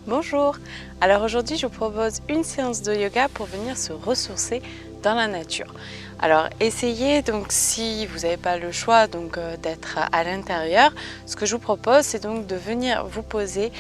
Bonjour, alors aujourd'hui je vous propose une séance de yoga pour venir se ressourcer dans la nature. Alors essayez donc si vous n'avez pas le choix d'être à l'intérieur, ce que je vous propose c'est donc de venir vous poser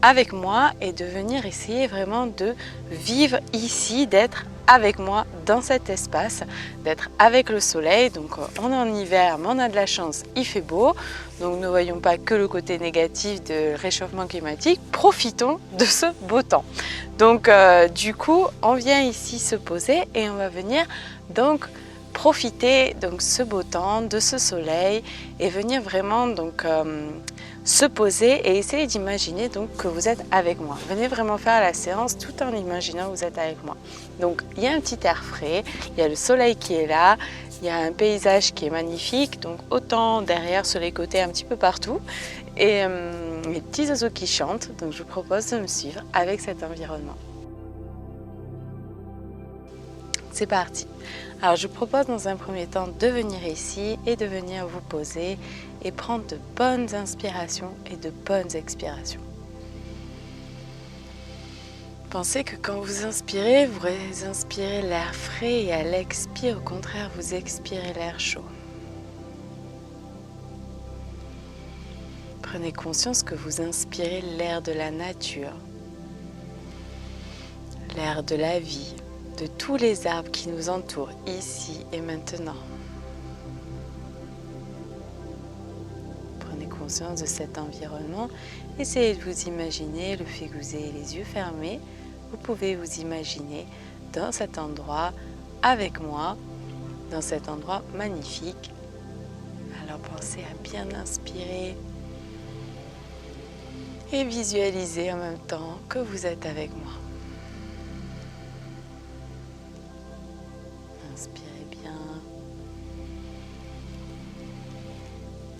avec moi et de venir essayer vraiment de vivre ici, d'être avec moi dans cet espace, d'être avec le soleil. Donc on est en hiver mais on a de la chance, il fait beau, donc ne voyons pas que le côté négatif de réchauffement climatique, profitons de ce beau temps. Donc du coup on vient ici se poser et on va venir donc profiter donc ce beau temps, de ce soleil et venir vraiment se poser et essayer d'imaginer donc que vous êtes avec moi. Venez vraiment faire la séance tout en imaginant que vous êtes avec moi. Donc il y a un petit air frais, il y a le soleil qui est là, il y a un paysage qui est magnifique, donc autant derrière sur les côtés un petit peu partout et les petits oiseaux qui chantent. Donc je vous propose de me suivre avec cet environnement. C'est parti. Alors je vous propose dans un premier temps de venir ici et de venir vous poser et prendre de bonnes inspirations et de bonnes expirations. Pensez que quand vous inspirez l'air frais et à l'expire, au contraire, vous expirez l'air chaud. Prenez conscience que vous inspirez l'air de la nature, l'air de la vie, de tous les arbres qui nous entourent ici et maintenant. Prenez conscience de cet environnement. Essayez de vous imaginer, le fait que vous ayez les yeux fermés, vous pouvez vous imaginer dans cet endroit avec moi, dans cet endroit magnifique. Alors pensez à bien inspirer et visualiser en même temps que vous êtes avec moi. Inspirez bien.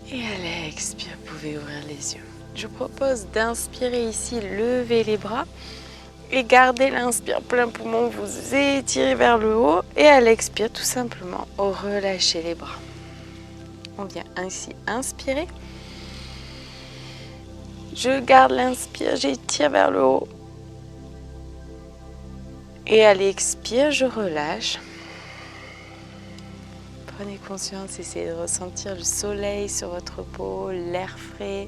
Et à l'expire, vous pouvez ouvrir les yeux. Je vous propose d'inspirer ici, lever les bras et garder l'inspire plein poumon, vous étirez vers le haut et à l'expire, tout simplement, relâchez les bras. On vient ainsi inspirer. Je garde l'inspire, j'étire vers le haut. Et à l'expire, je relâche. Prenez conscience, essayez de ressentir le soleil sur votre peau, l'air frais.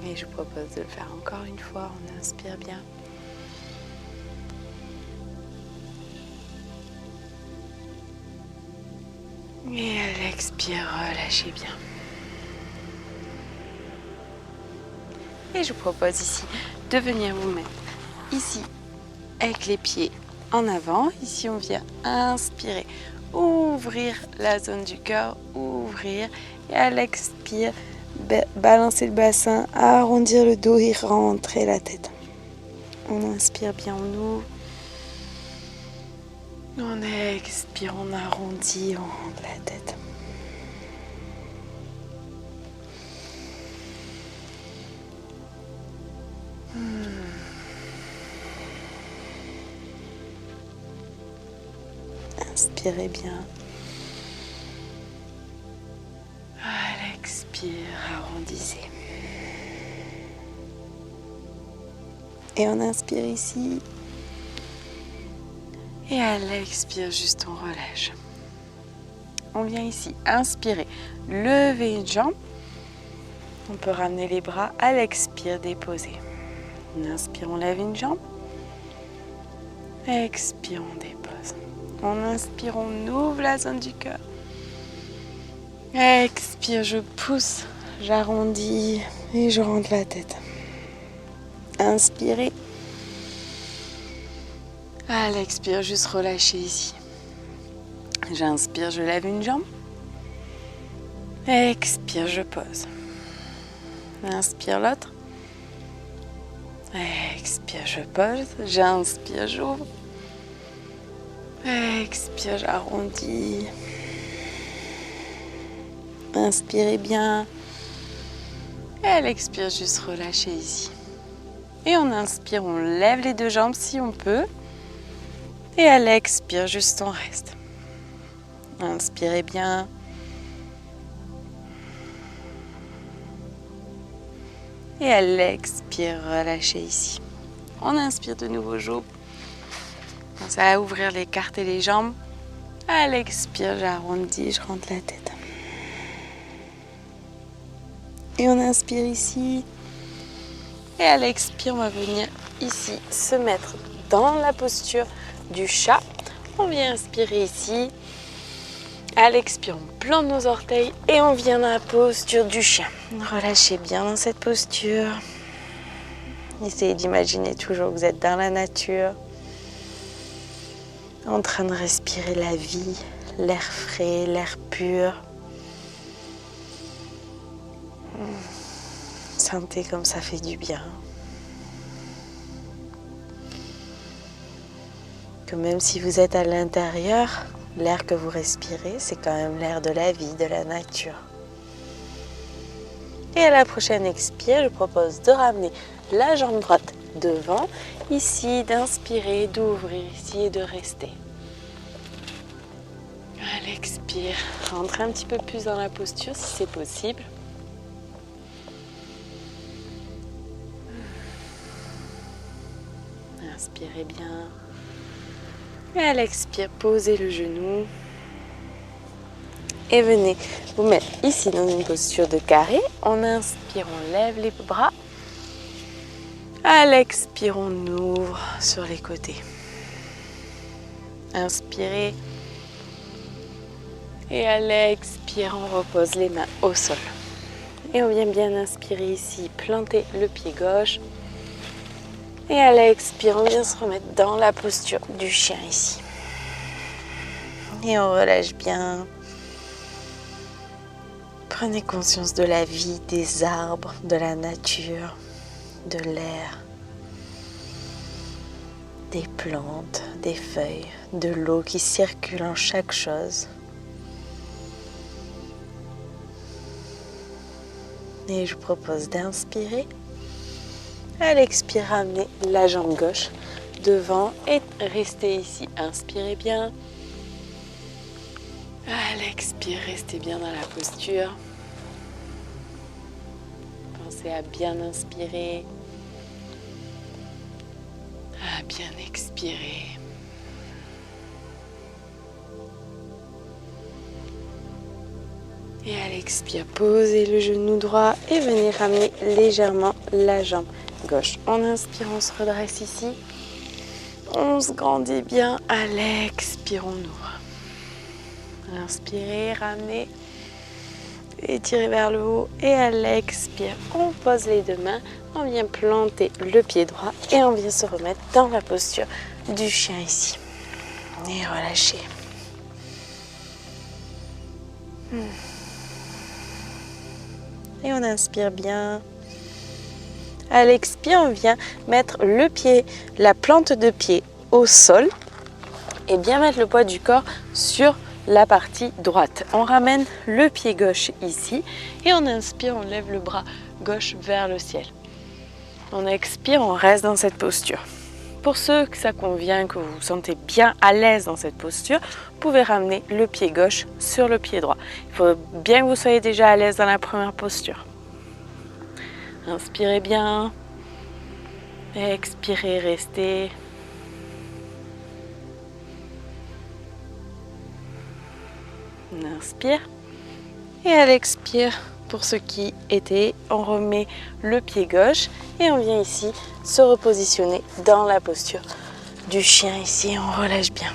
Et je vous propose de le faire encore une fois, on inspire bien. Et à l'expire, relâchez bien. Et je vous propose ici de venir vous mettre ici avec les pieds en avant. Ici, on vient inspirer, ouvrir la zone du cœur, ouvrir. Et à l'expire, balancer le bassin, arrondir le dos et rentrer la tête. On inspire bien, on ouvre. On expire, on arrondit, on rentre la tête. Inspirez bien. À l'expire, arrondissez. Et on inspire ici. Et à l'expire, juste on relâche. On vient ici, inspirer, lever une jambe. On peut ramener les bras à l'expire, déposer. On inspire, on lève une jambe. Expire, on dépose. On inspire, on ouvre la zone du cœur. Expire, je pousse, j'arrondis et je rentre la tête. Inspirez. À l'expire, juste relâcher ici. J'inspire, je lève une jambe. Expire, je pose. Inspire l'autre. Expire, je pose. J'inspire, j'ouvre. Expire, j'arrondis. Inspirez bien. Et à l'expire, juste relâchez ici. Et on inspire, on lève les deux jambes si on peut. Et à l'expire, juste on reste. Inspirez bien. Et à l'expire, relâchez ici. On inspire de nouveau, j'ouvre. Pensez à ouvrir les cartes et les jambes. À l'expire, j'arrondis, je rentre la tête. Et on inspire ici. Et à l'expire, on va venir ici se mettre dans la posture du chat. On vient inspirer ici. À l'expire, on plante nos orteils et on vient dans la posture du chien. Relâchez bien dans cette posture. Essayez d'imaginer toujours que vous êtes dans la nature, en train de respirer la vie, l'air frais, l'air pur. Sentez comme ça fait du bien. Que même si vous êtes à l'intérieur, l'air que vous respirez, c'est quand même l'air de la vie, de la nature. Et à la prochaine expire, je propose de ramener la jambe droite devant, ici d'inspirer, d'ouvrir ici et de rester. À l'expire, rentrez un petit peu plus dans la posture si c'est possible. Inspirez bien. Et à l'expire, posez le genou. Et venez vous mettre ici dans une posture de carré. On inspire, on lève les bras. À l'expire, on ouvre sur les côtés. Inspirez. Et à l'expire, on repose les mains au sol. Et on vient bien inspirer ici, planter le pied gauche. Et à l'expire, on vient se remettre dans la posture du chien ici. Et on relâche bien. Prenez conscience de la vie, des arbres, de la nature, de l'air, des plantes, des feuilles, de l'eau qui circule en chaque chose. Et je vous propose d'inspirer. À l'expire, ramenez la jambe gauche devant et restez ici. Inspirez bien. À l'expire, restez bien dans la posture. Pensez à bien inspirer, à bien expirer. Et à l'expire, posez le genou droit et venez ramener légèrement la jambe gauche. En inspirant, on se redresse ici. On se grandit bien. À l'expire, on ouvre. Inspirez, ramenez, étirez vers le haut et à l'expire, on pose les deux mains, on vient planter le pied droit et on vient se remettre dans la posture du chien ici. Et relâchez. Et on inspire bien. À l'expire, on vient mettre le pied, la plante de pied au sol et bien mettre le poids du corps sur la partie droite. On ramène le pied gauche ici et on inspire, on lève le bras gauche vers le ciel. On expire, on reste dans cette posture. Pour ceux que ça convient, que vous vous sentez bien à l'aise dans cette posture, vous pouvez ramener le pied gauche sur le pied droit. Il faut bien que vous soyez déjà à l'aise dans la première posture. Inspirez bien. Expirez, restez. On inspire. Et à l'expire, pour ceux qui étaient, on remet le pied gauche et on vient ici se repositionner dans la posture du chien ici. On relâche bien.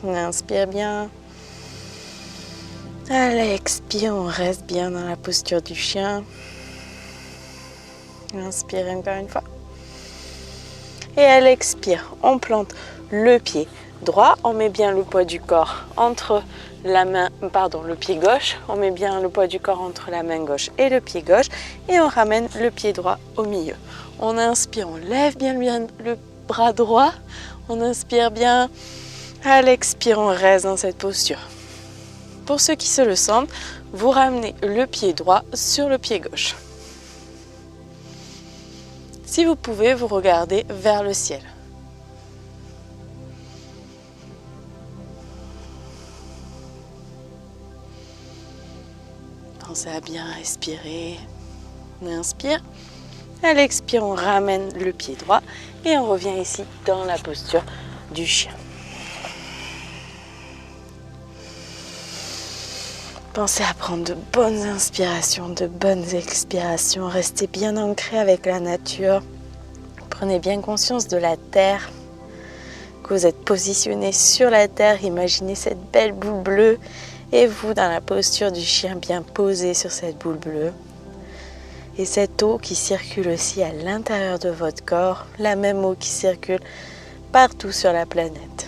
On inspire bien. À l'expire, on reste bien dans la posture du chien. Inspirez encore une fois. Et à l'expire, on plante le pied droit. On met bien le poids du corps entre le pied gauche. On met bien le poids du corps entre la main gauche et le pied gauche. Et on ramène le pied droit au milieu. On inspire, on lève bien le bras droit. On inspire bien. À l'expire, on reste dans cette posture. Pour ceux qui se le sentent, vous ramenez le pied droit sur le pied gauche. Si vous pouvez, vous regardez vers le ciel. Pensez à bien respirer. On inspire. À l'expire, on ramène le pied droit et on revient ici dans la posture du chien. Pensez à prendre de bonnes inspirations, de bonnes expirations. Restez bien ancré avec la nature. Prenez bien conscience de la terre, que vous êtes positionné sur la terre. Imaginez cette belle boule bleue et vous dans la posture du chien bien posé sur cette boule bleue. Et cette eau qui circule aussi à l'intérieur de votre corps, la même eau qui circule partout sur la planète.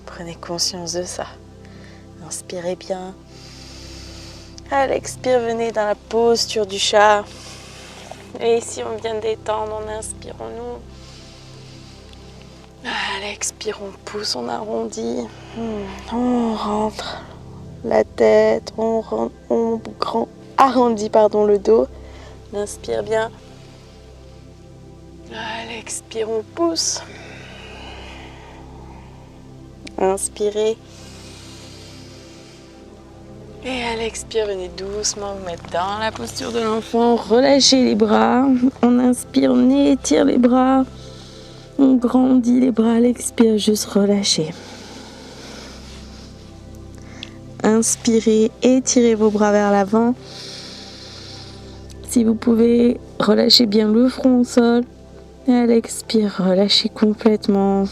Prenez conscience de ça. Inspirez bien. À l'expire, venez dans la posture du chat. Et ici, on vient détendre, on inspire, on ouvre. À l'expire, on pousse, on arrondit. On rentre la tête, on arrondit le dos. On inspire bien. À l'expire, on pousse. Inspirez. Et à l'expire, venez doucement vous mettre dans la posture de l'enfant. Relâchez les bras. On inspire, on étire les bras. On grandit les bras. À l'expire, juste relâchez. Inspirez, étirez vos bras vers l'avant. Si vous pouvez, relâchez bien le front au sol. Et à l'expire, relâchez complètement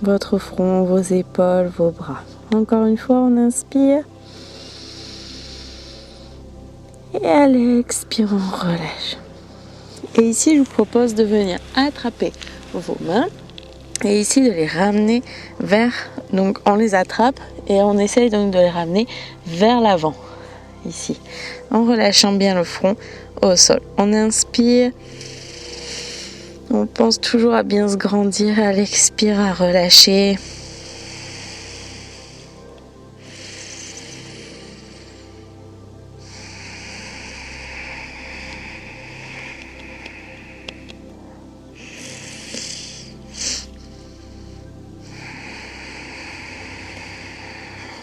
votre front, vos épaules, vos bras. Encore une fois, on inspire. Et à l'expire, on relâche. Et ici, je vous propose de venir attraper vos mains. Et ici, de les ramener vers... Donc, on les attrape et on essaye donc de les ramener vers l'avant. Ici. En relâchant bien le front au sol. On inspire. On pense toujours à bien se grandir. À l'expire, à relâcher.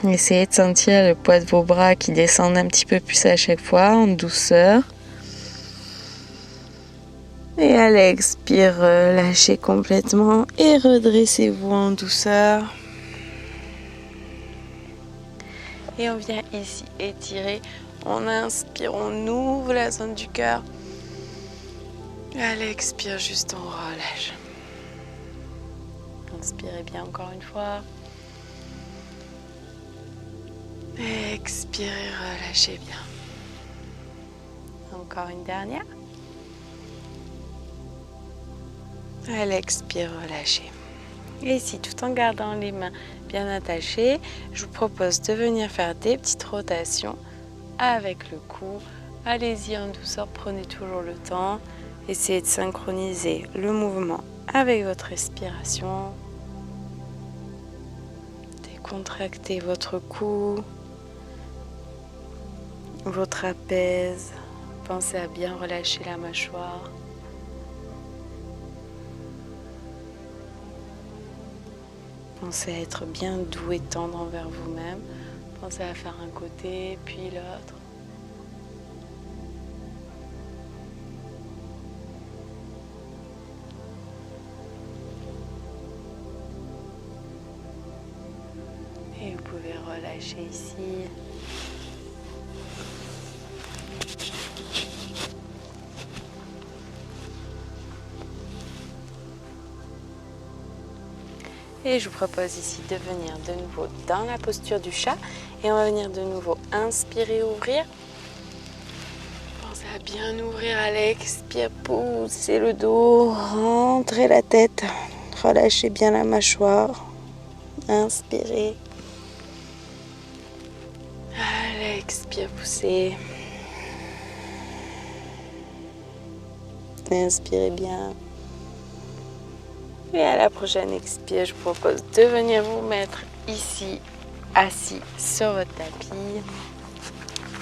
Essayez de sentir le poids de vos bras qui descendent un petit peu plus à chaque fois, en douceur. Et à l'expire, lâchez complètement et redressez-vous en douceur. Et on vient ici étirer. On inspire, on ouvre la zone du cœur. À l'expire, juste on relâche. Inspirez bien encore une fois. Expirez, relâchez bien. Encore une dernière. À l'expire, relâchez. Et ici, tout en gardant les mains bien attachées, je vous propose de venir faire des petites rotations avec le cou. Allez-y en douceur, prenez toujours le temps. Essayez de synchroniser le mouvement avec votre respiration. Décontractez votre cou. Vos trapèzes, pensez à bien relâcher la mâchoire. Pensez à être bien doux et tendre envers vous-même. Pensez à faire un côté, puis l'autre. Et vous pouvez relâcher ici. Et je vous propose ici de venir de nouveau dans la posture du chat. Et on va venir de nouveau inspirer, ouvrir. Pensez à bien ouvrir à l'expire, poussez le dos, rentrez la tête. Relâchez bien la mâchoire. Inspirez. À l'expire, poussez. Inspirez bien. Et à la prochaine expire, je vous propose de venir vous mettre ici, assis sur votre tapis.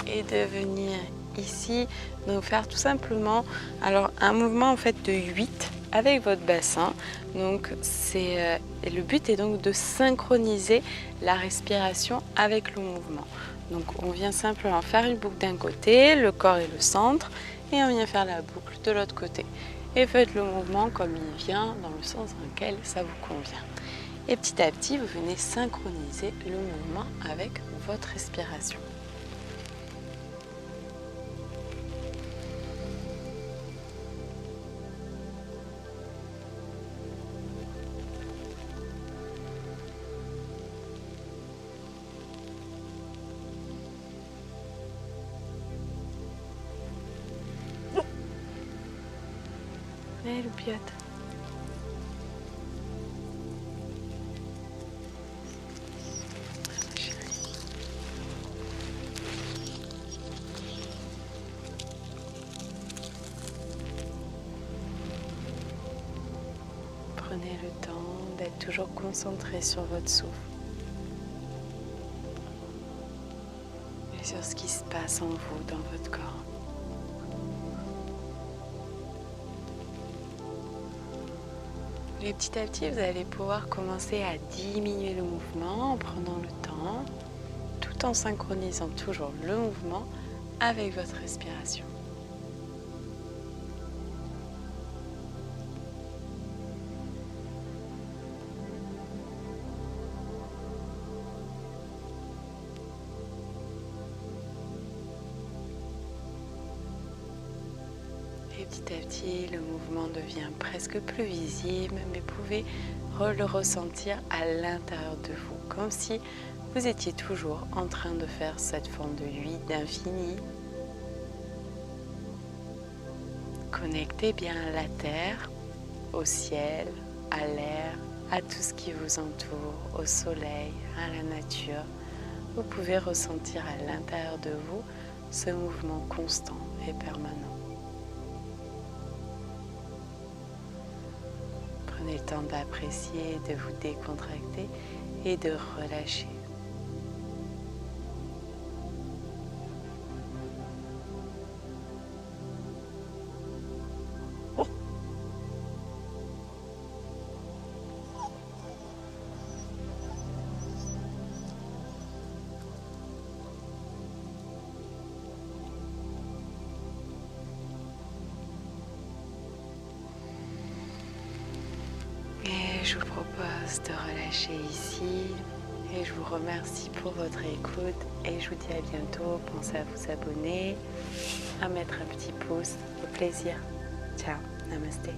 Et de venir ici, donc faire tout simplement un mouvement en fait de 8 avec votre bassin. Donc le but est donc de synchroniser la respiration avec le mouvement. Donc on vient simplement faire une boucle d'un côté, le corps et le centre, et on vient faire la boucle de l'autre côté. Et faites le mouvement comme il vient, dans le sens dans lequel ça vous convient. Et petit à petit, vous venez synchroniser le mouvement avec votre respiration. Allez, loupiote. Prenez le temps d'être toujours concentré sur votre souffle et sur ce qui se passe en vous, dans votre corps. Et petit à petit, vous allez pouvoir commencer à diminuer le mouvement en prenant le temps, tout en synchronisant toujours le mouvement avec votre respiration. Et petit à petit, le mouvement devient presque plus visible, mais vous pouvez le ressentir à l'intérieur de vous, comme si vous étiez toujours en train de faire cette forme de 8 d'infini. Connectez bien à la terre, au ciel, à l'air, à tout ce qui vous entoure, au soleil, à la nature. Vous pouvez ressentir à l'intérieur de vous ce mouvement constant et permanent. Prenez le temps d'apprécier, de vous décontracter et de relâcher. Je vous propose de relâcher ici et je vous remercie pour votre écoute et je vous dis à bientôt. Pensez à vous abonner, à mettre un petit pouce. Au plaisir. Ciao. Namasté.